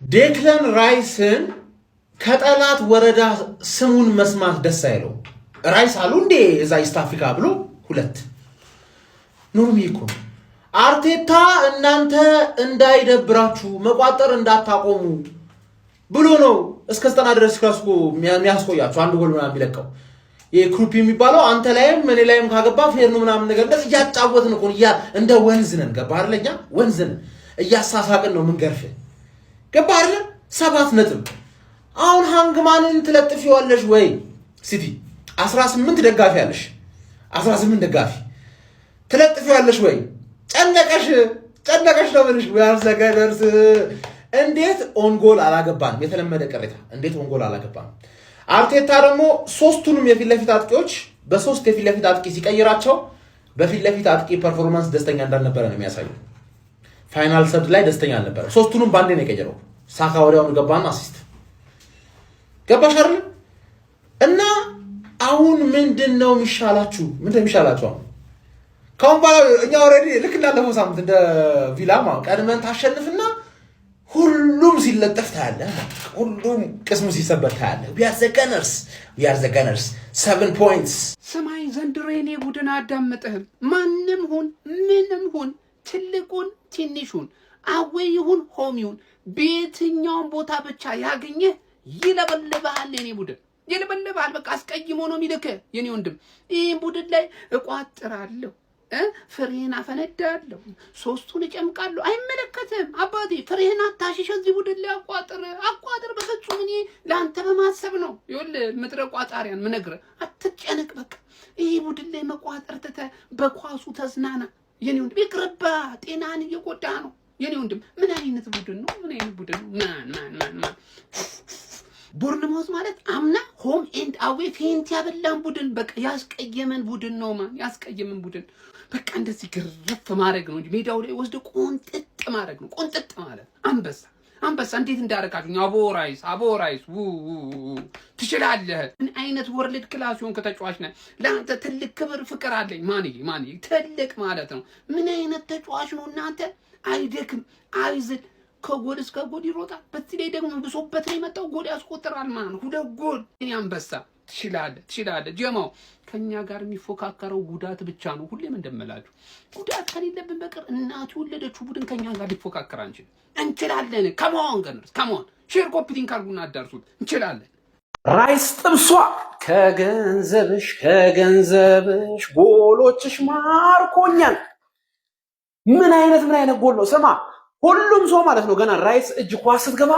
ዴክለን ራይስን ከጠላት ወረዳ ስሙን መስማት ደስ አይለው። ራይስ አሉ እንዴ እዛ ኢስት አፍሪካ ብሎ ሁለት ኖርሚ እኮ አርቴታ እናንተ እንዳይደብራችሁ መቋጠር እንዳታቆሙ ብሎ ነው እስከ 90 ድረስ ክላስኮ የሚያስቆያችሁ አንድ ጎል ምናምን የሚለቀው። የክሩፕ የሚባለው አንተ ላይም እኔ ላይም ካገባ ፌር ነው ምናምን ነገር እንደዚህ እያጫወትን እኮ እንደ ወንዝ ነን። ገባ አይደለኛ? ወንዝ ነን እያሳሳቅን ነው ምንገርፍ። ገባ አይደለ? 7 ነጥብ። አሁን ሃንግማንን ትለጥፊዋለሽ ወይ? ሲቲ 18 ደጋፊ አለሽ፣ 18 ደጋፊ ትለጥፊዋለሽ ወይ? ጨነቀሽ ነው ምንሽ? ያርዘገደርስ እንዴት ኦንጎል አላገባንም? የተለመደ ቅሬታ እንዴት ኦንጎል አላገባንም? አርቴታ ደግሞ ሶስቱንም የፊት ለፊት አጥቂዎች በሶስት የፊት ለፊት አጥቂ ሲቀይራቸው በፊት ለፊት አጥቂ ፐርፎርማንስ ደስተኛ እንዳልነበረ ነው የሚያሳየው። ፋይናል ሰብድ ላይ ደስተኛ አልነበረ። ሶስቱንም ባንዴ ነው የቀየረው። ሳካ ወዲያውኑ ገባና አሲስት ገባሽ አይደል? እና አሁን ምንድነው የሚሻላችሁ? አሁን ካሁን በኋላ እኛ ኦሬዲ ልክ እንዳለፈው ሳምንት እንደ ቪላማ ቀድመን ታሸንፍና ሁሉም ሲለጠፍ ታያለህ። ሁሉም ቅስሙ ሲሰበር ታያለህ። we are the gunners 7 points። ሰማይ ዘንድሮ የኔ ቡድን አዳምጥህም። ማንም ሁን ምንም ሁን ትልቁን ትንሹን አዌይ ይሁን ሆም ይሁን በየትኛውም ቦታ ብቻ ያገኘህ ይለበልብሃል። የኔ ቡድን ይለበልብሃል። በቃ አስቀይሞ ነው የሚልክህ የኔ ወንድም። ይህን ቡድን ላይ እቋጥራለሁ፣ ፍሬህን አፈነዳለሁ፣ ሶስቱን እጨምቃለሁ። አይመለከትም አባቴ። ፍሬህን አታሽሽ። እዚህ ቡድን ላይ አቋጥር። በፍጹም እኔ ለአንተ በማሰብ ነው። ይኸውልህ ምድረ ቋጣሪያን ምነግርህ አትጨነቅ። በቃ ይህ ቡድን ላይ መቋጠር ትተህ በኳሱ ተዝናና የኔ ወንድም። ይቅርባ፣ ጤናን እየጎዳ ነው የኔ ወንድም። ምን አይነት ቡድን ነው? ማን ቦርንማውዝ ማለት አምና ሆም ኤንድ አዌ ፌንት ያበላን ቡድን፣ በቃ ያስቀየመን ቡድን ነው። ያስቀየመን ቡድን በቃ እንደዚህ ግርፍ ማድረግ ነው እንጂ ሜዳው ላይ ወስዶ ቆንጥጥ ማድረግ ነው። ቆንጥጥ ማለት አንበሳ እንዴት እንዳደረጋችሁ አቦራይስ ትችላለህ። ምን አይነት ወርልድ ክላስ ሆን ከተጫዋች ነህ። ለአንተ ትልቅ ክብር ፍቅር አለኝ። ማን ትልቅ ማለት ነው። ምን አይነት ተጫዋች ነው እናንተ። አይደክም አይዝል፣ ከጎል እስከ ጎል ይሮጣል። በዚህ ላይ ደግሞ ብሶበት ላይ የመጣው ጎል ያስቆጥራል ማለት ነው። 2 ጎል። እኔ አንበሳ ትችላለህ። ጀማው ከኛ ጋር የሚፎካከረው ጉዳት ብቻ ነው። ሁሌም እንደምላችሁ ጉዳት ከሌለብን በቀር እናቱ የወለደችው ቡድን ከኛ ጋር ሊፎካከር አንችልም። እንችላለን። ከመሆን ገነርስ ከመሆን ሼር ኮፒ ሊንክ አድርጉና አዳርሱት። እንችላለን። ራይስ ጥብሷ ከገንዘብሽ ጎሎችሽ ማርኮኛል። ምን አይነት ጎል ነው? ስማ ሁሉም ሰው ማለት ነው ገና ራይስ እጅ ኳስ ስትገባ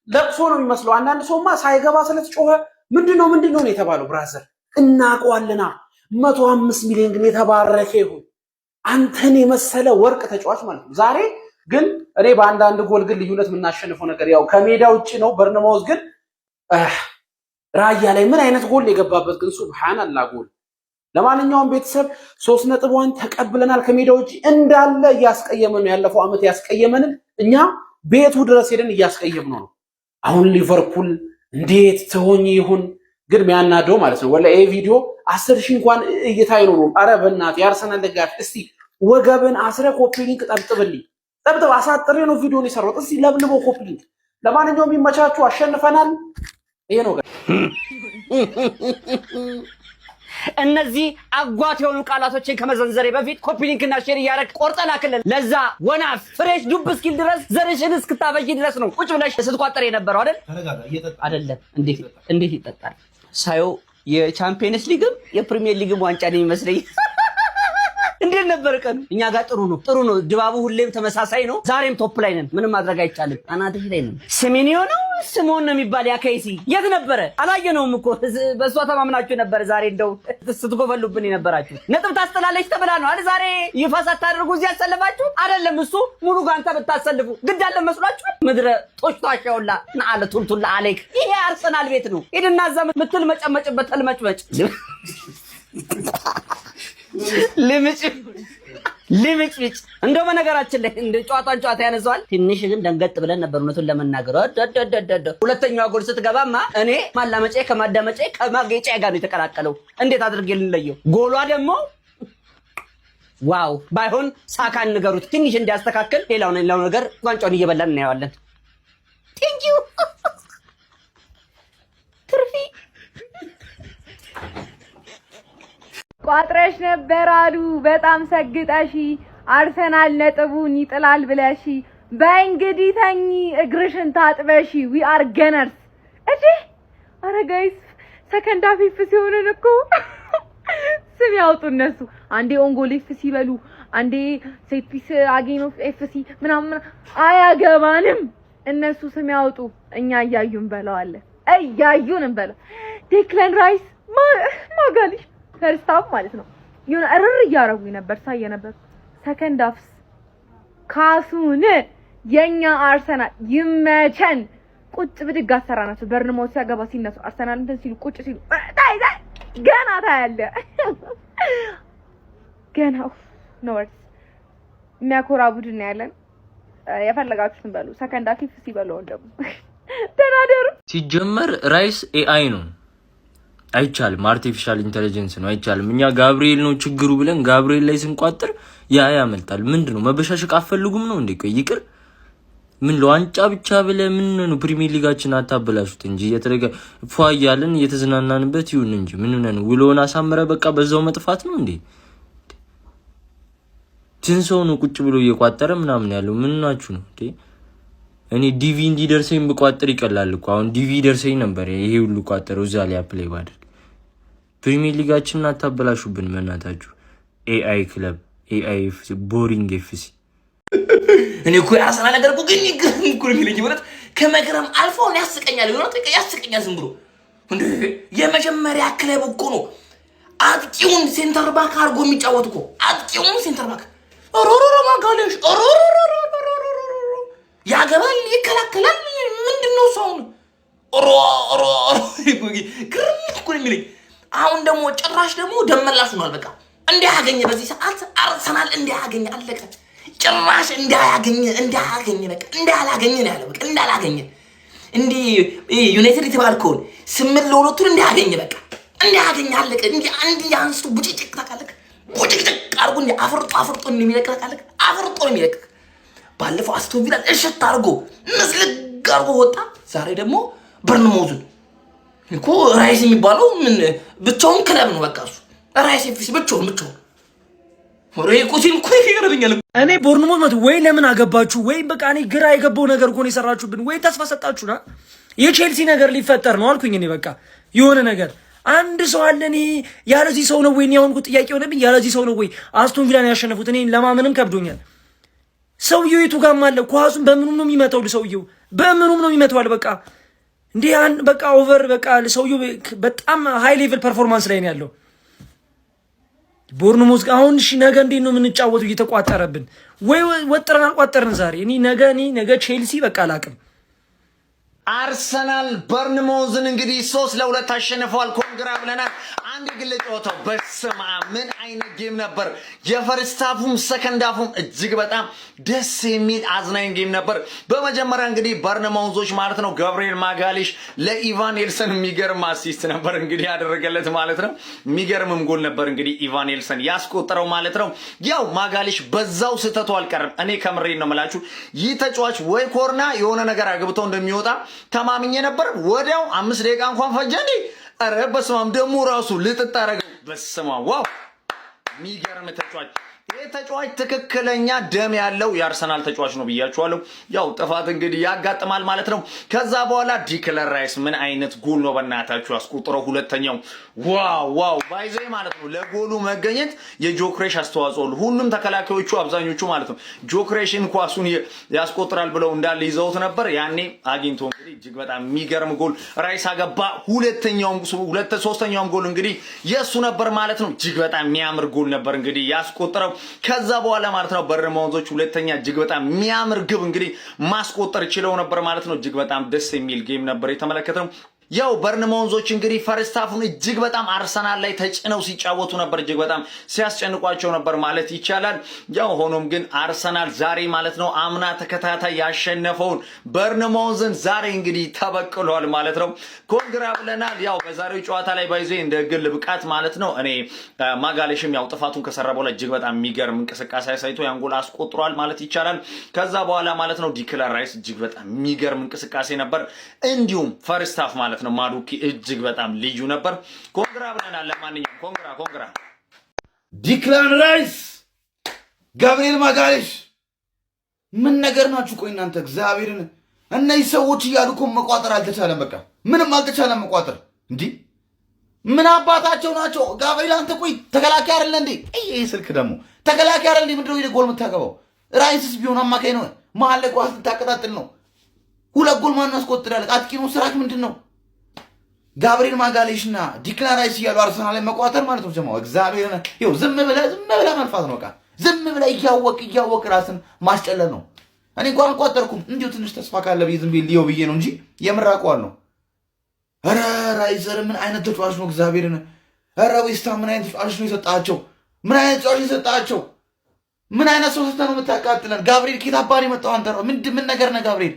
ለቅሶ ነው የሚመስለው። አንዳንድ ሰውማ ሳይገባ ስለተጮኸ ምንድነው የተባለው? ብራዘር እናውቀዋለና 105 ሚሊዮን ግን የተባረከ ይሁን አንተን የመሰለ ወርቅ ተጫዋች ማለት ነው። ዛሬ ግን እኔ በአንዳንድ ጎል ግን ልዩነት የምናሸንፈው ነገር ያው ከሜዳ ውጪ ነው። በርነማውዝ ግን ራያ ላይ ምን አይነት ጎል የገባበት ግን ሱብሃንአላህ ጎል። ለማንኛውም ቤተሰብ 3 ነጥቧን ተቀብለናል። ከሜዳ ውጪ እንዳለ እያስቀየመን ነው። ያለፈው አመት ያስቀየመንን እኛ ቤቱ ድረስ ሄደን እያስቀየምነው ነው። አሁን ሊቨርፑል እንዴት ተሆኝ ይሁን ግን የሚያናደው ማለት ነው ወላ ይሄ ቪዲዮ 10,000 እንኳን እይታ አይኖርም። አረ በእናትህ የአርሰናል ደጋፊ እስቲ ወገብን አስረ ኮፒ ሊንክ ጠብጥብልኝ። አሳጥሬ ነው ቪዲዮን የሰራሁት። እስቲ ለብልቦ ኮፒ ሊንክ። ለማንኛውም የሚመቻችሁ አሸንፈናል። ይሄ ነው። እነዚህ አጓት የሆኑ ቃላቶችን ከመዘንዘሬ በፊት ኮፒ ሊንክና ሼር እያደረግ ቆርጠህ ላክልን። ለዛ ወናፍ ፍሬሽ ዱብ እስኪል ድረስ ዘርሽን እስክታበጂ ድረስ ነው ቁጭ ብለሽ ስትቋጠር የነበረው አይደለም። እንዴት ይጠጣል? ሳየው የቻምፒየንስ ሊግም የፕሪሚየር ሊግም ዋንጫ ነው የሚመስለኝ። እንዴት ነበር ቀን? እኛ ጋር ጥሩ ነው። ድባቡ ሁሌም ተመሳሳይ ነው። ዛሬም ቶፕ ላይ ነን። ምንም ማድረግ አይቻልም። አናትሽ ላይ ነን። ሲሚኒዮ ነው ስሞን ነው የሚባል ያከይሲ የት ነበረ? አላየነውም እኮ በሷ ተማምናችሁ ነበር። ዛሬ እንደው ስትጎበሉብን የነበራችሁ ነጥብ ታስጠላለች ተብላ ነው አይደል? ዛሬ ይፋ ሳታደርጉ እዚህ ያሰለፋችሁ አይደለም። እሱ ሙሉ ጋንታ ብታሰልፉ ግድ አለ መስሏችሁ? ምድረ ጦሽቷሻውላ ናአለ ቱልቱላ አለክ። ይሄ አርሰናል ቤት ነው። ሄድና እዛ ምትል መጨመጭበት ተልመጭመጭ ልምጭ እንደው በነገራችን ላይ እንደ ጨዋታ ያነዛዋል። ትንሽ ግን ደንገጥ ብለን ነበር እውነቱን ለመናገር። ሁለተኛው ጎል ስትገባማ እኔ ማላመጫ ከማዳመጫ ከማጌጫ ጋር ነው የተቀላቀለው። እንዴት አድርጌ ልንለየው? ጎሏ ደግሞ ዋው ባይሆን ሳካን ንገሩት ትንሽ እንዲያስተካክል ሌላው ነገር ዋንጫውን እየበላን እናየዋለን ቴንክ ዩ ትርፊ ቋጥረሽ ነበር አሉ በጣም ሰግጠሺ አርሰናል ነጥቡን ይጥላል ብለሺ በእንግዲህ ተኝ እግርሽን ታጥበሺ ዊ አር ገነርስ እሺ አረ ጋይስ ሰከንድ ሃፍ ኤፍሲ ሆነን እኮ ስም ያውጡ እነሱ አንዴ ኦንጎል ኤፍሲ በሉ አንዴ ሴት ፒስ አጌን ኦፍ ኤፍሲ ምናምን አያገባንም እነሱ ስም ያውጡ እኛ እያዩን በለዋለን እያዩን እንበለው ዴክላን ራይስ ማጋሊሽ ፈርስት ሃፍ ማለት ነው የሆነ እርር እያረጉኝ ነበር ሳየ ነበር ሰከንድ ሃፍስ ካሱን የኛ አርሰናል ይመቸን ቁጭ ብድግ አሰራናቸው በርንማውዝ ሲያገባ ሲነሱ አርሰናል እንትን ሲሉ ቁጭ ሲሉ ታይዛ ገና ታያለ ገና ነው ወርስ የሚያኮራ ቡድን ያለን የፈለጋችሁትን በሉ ሰከንድ ሃፍ ሲበሉ ደግሞ ተናደሩ ሲጀመር ራይስ ኤአይ ነው አይቻልም አርቲፊሻል ኢንተለጀንስ ነው አይቻልም እኛ ጋብሪኤል ነው ችግሩ ብለን ጋብሪኤል ላይ ስንቋጥር ያ ያመልጣል ምንድነው መበሻሸቅ አፈልጉም ነው እንዴ ቆይ ይቅር ምን ለዋንጫ ብቻ ብለ ምን ነው ፕሪሚየር ሊጋችን አታበላሹት እንጂ የተደገ ፏያለን እየተዝናናንበት ይሁን እንጂ ምን ነው ውሎና ሳመረ በቃ በዛው መጥፋት ነው እንዴ ትንሰው ነው ቁጭ ብሎ እየቋጠረ ምናምን ያለው ምን ናችሁ ነው እንዴ እኔ ዲቪ እንዲደርሰኝ በቋጥር ይቀላል እኮ አሁን ዲቪ ደርሰኝ ነበር ይሄ ሁሉ ቋጠረው እዛ ላይ አፕላይ ባደርግ ፕሪሚየር ሊጋችን አታበላሹብን መናታችሁ ኤአይ ክለብ ኤአይ ቦሪንግ ኤፍሲ እኔ እኮ ያሰና ነገር እኮ ግን እኮ የሚለኝ ማለት ከመገረም አልፎ ነው ያስቀኛል ይሆናል ያስቀኛል ዝም ብሎ እንዴ የመጀመሪያ ክለብ እኮ ነው አጥቂውን ሴንተር ባክ አርጎ የሚጫወት እኮ አጥቂውን ሴንተር ባክ ኦሮሮሮ ማጋለሽ ኦሮሮሮ ያገባል ይከላከላል ምንድነው ሰውን ኦሮሮ ግርም እኮ የሚለኝ አሁን ደግሞ ጭራሽ ደግሞ ደመላሽ ሆኗል በቃ እንዲያገኘ በዚህ ሰዓት አርሰናል እንዲያገኘ አለቀ ጭራሽ እንዲያገኘ በቃ እንዳላገኘ ነው ያለው በቃ እንዳላገኘ እንዲ ዩናይትድ የተባልከውን 8-2 እንዲያገኘ በቃ እንዲያገኘ አለቀ እንዲ አንዲ ያንስቱ ቡጭጭቅ ታካለክ ቡጭጭቅ አርጎ እንዲ አፍርጦ እንደሚለቀቃለክ አፍርጦ እንደሚለቀቅ ባለፈው አስቶን ቪላ እሽት አርጎ መስልግ አርጎ ወጣ ዛሬ ደግሞ በርንማውዝ እኮ ራይስ የሚባለው ምን ብቻውን ክለብ ነው በቃ እሱ ራይስ ኤፍሲ ብቻውን ወሬ ቁቲን እኮ ይገርመኛል እኔ ቦርንሞት ወይ ለምን አገባችሁ ወይ በቃ እኔ ግራ የገባው ነገር እኮ ነው የሰራችሁብን ወይ ተስፋ ሰጣችሁና የቼልሲ ነገር ሊፈጠር ነው አልኩኝ እኔ በቃ የሆነ ነገር አንድ ሰው አለ እኔ ያለዚህ ሰው ነው ወይ ነው ያሁን ጥያቄ ሆነብኝ ያለዚህ ሰው ነው ወይ አስቶን ቪላን ያሸነፉት እኔ ለማመንም ከብዶኛል ሰውየው የቱ ጋር ማለ ኳሱን በምኑም ነው የሚመታው ሰውየው በምኑም ነው የሚመታው በቃ እንዴ በቃ ኦቨር በቃ ሰውየው በጣም ሃይ ሌቭል ፐርፎርማንስ ላይ ነው ያለው ቦርንሞዝ አሁን እሺ ነገ እንዴት ነው የምንጫወተው እየተቋጠረብን ወይ ወጥረን አልቋጠርን ዛሬ እኔ ነገ ቼልሲ በቃ አላቅም አርሰናል በርንማውዝን እንግዲህ 3-2 አሸንፈዋል ኮንግራ ብለናል አንድ ግል ጨዋታው በስማ ምን አይነት ጌም ነበር የፈርስት ሃፉም ሰከንድ ሃፉም እጅግ በጣም ደስ የሚል አዝናኝ ጌም ነበር በመጀመሪያ እንግዲህ በርንማውዞች ማለት ነው ገብርኤል ማጋሊሽ ለኢቫን ኤልሰን የሚገርም አሲስት ነበር እንግዲህ ያደረገለት ማለት ነው የሚገርምም ጎል ነበር እንግዲህ ኢቫን ኤልሰን ያስቆጠረው ማለት ነው ያው ማጋሊሽ በዛው ስተቱ አልቀርም እኔ ከምሬን ነው መላችሁ ይህ ተጫዋች ወይ ኮርና የሆነ ነገር አግብተው እንደሚወጣ ተማምኜ ነበር ወዲያው 5 ደቂቃ እንኳን ፈጀ እንዴ አረ በስማም ደሞ ራሱ ልጥጥ አረገው በስማም ዋው ሚገርም ተጫዋች ይሄ ተጫዋች ትክክለኛ ደም ያለው የአርሰናል ተጫዋች ነው ብያችኋለሁ ያው ጥፋት እንግዲህ ያጋጥማል ማለት ነው ከዛ በኋላ ዲክለር ራይስ ምን አይነት ጎል ነው በእናታችሁ ያስቆጠረው ሁለተኛው ዋው ባይዘ ማለት ነው ለጎሉ መገኘት የጆክሬሽ አስተዋጽኦ ሁሉም ተከላካዮቹ አብዛኞቹ ማለት ነው ጆክሬሽን ኳሱን ያስቆጥራል ብለው እንዳለ ይዘውት ነበር ያኔ አግኝቶ እንግዲህ እጅግ በጣም የሚገርም ጎል ራይስ አገባ ሶስተኛውም ጎል እንግዲህ የሱ ነበር ማለት ነው እጅግ በጣም የሚያምር ጎል ነበር እንግዲህ ያስቆጠረው ከዛ በኋላ ማለት ነው በርንማውዞች ሁለተኛ እጅግ በጣም የሚያምር ግብ እንግዲህ ማስቆጠር ችለው ነበር ማለት ነው እጅግ በጣም ደስ የሚል ጌም ነበር የተመለከተው ያው በርንማውዞች እንግዲህ ፈርስት ሃፉን እጅግ በጣም አርሰናል ላይ ተጭነው ሲጫወቱ ነበር። እጅግ በጣም ሲያስጨንቋቸው ነበር ማለት ይቻላል። ያው ሆኖም ግን አርሰናል ዛሬ ማለት ነው አምና ተከታታይ ያሸነፈውን በርንማውዝን ዛሬ እንግዲህ ተበቅሏል ማለት ነው። ኮንግራ ብለናል። ያው በዛሬው ጨዋታ ላይ ባይዘ እንደ ግል ብቃት ማለት ነው እኔ ማጋሌሽም ያው ጥፋቱን ከሰራ በኋላ እጅግ በጣም የሚገርም እንቅስቃሴ አሳይቶ ያን ጎል አስቆጥሯል ማለት ይቻላል። ከዛ በኋላ ማለት ነው ዲክላን ራይስ እጅግ በጣም የሚገርም እንቅስቃሴ ነበር። እንዲሁም ፈርስት ሃፍ ማለት ነው ማዱኪ እጅግ በጣም ልዩ ነበር። ኮንግራ ብለናል። ለማንኛውም ኮንግራ ዲክላን ራይስ፣ ጋብሪኤል ማጋሌሽ ምን ነገር ናችሁ? ቆይ እናንተ እግዚአብሔርን እነዚህ ሰዎች እያሉ እኮ መቋጠር አልተቻለም። በቃ ምንም አልተቻለም መቋጠር። እንዲህ ምን አባታቸው ናቸው? ጋብሪኤል አንተ ቆይ ተከላካይ አይደለ እንዴ? ይሄ ስልክ ደግሞ ተከላካይ አይደለ እንዴ? ምንድነው ይሄ ጎል የምታገባው? ራይስስ ቢሆን አማካይ ነው። መሀል ላይ ኳስ ልታቀጣጥል ነው። ሁለት ጎል ማን ያስቆጥራል? አጥቂ ነው። ስራክ ምንድን ነው? ጋብሪኤል ማጋሌሽና ዲክላን ራይስ እያሉ አርሰናል ላይ መቋጠር ማለት ነው። ጀማው እግዚአብሔርን ይኸው ዝም ብለህ መልፋት ነው። በቃ ዝም ብለህ እያወቅ ራስን ማስጨለል ነው። እኔ እንኳን አልቋጠርኩም። እንዲሁ ትንሽ ተስፋ ካለ ብዬ ዝም ብዬ ልየው ብዬ ነው እንጂ የምራቀዋል ነው። ኧረ ራይዘር ምን አይነት ተጫዋች ነው? እግዚአብሔርን ኧረ ዌስታም ምን አይነት ተጫዋች ነው የሰጣቸው? ምን አይነት ተጫዋች ነው የሰጣቸው? ምን አይነት ሰው ስተህ ነው የምታቃጥለን? ጋብሪኤል ኬት አባሪ መጣው? አንተ ነው ምን ነገር ነህ ጋብሪኤል?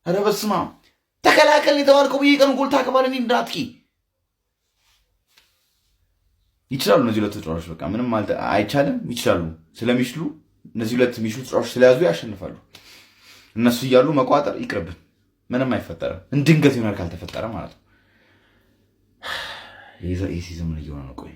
ኧረ በስመ አብ ተከላከል የተባልከው በየቀኑ ጎል ታከባለህ እንዴ? እንዳትቂ ይችላሉ እነዚህ ሁለት ተጫዋቾች። በቃ ምንም አይቻልም። ይችላሉ። ስለሚችሉ እነዚህ ሁለት የሚችሉ ተጫዋቾች ስለያዙ ያሸንፋሉ። እነሱ እያሉ መቋጠር ይቅርብን። ምንም አይፈጠርም። እንድንገት ይሆናል ካልተፈጠረ ማለት ነው። ይሄ ሲዝም ምን እየሆነ ነው? ቆይ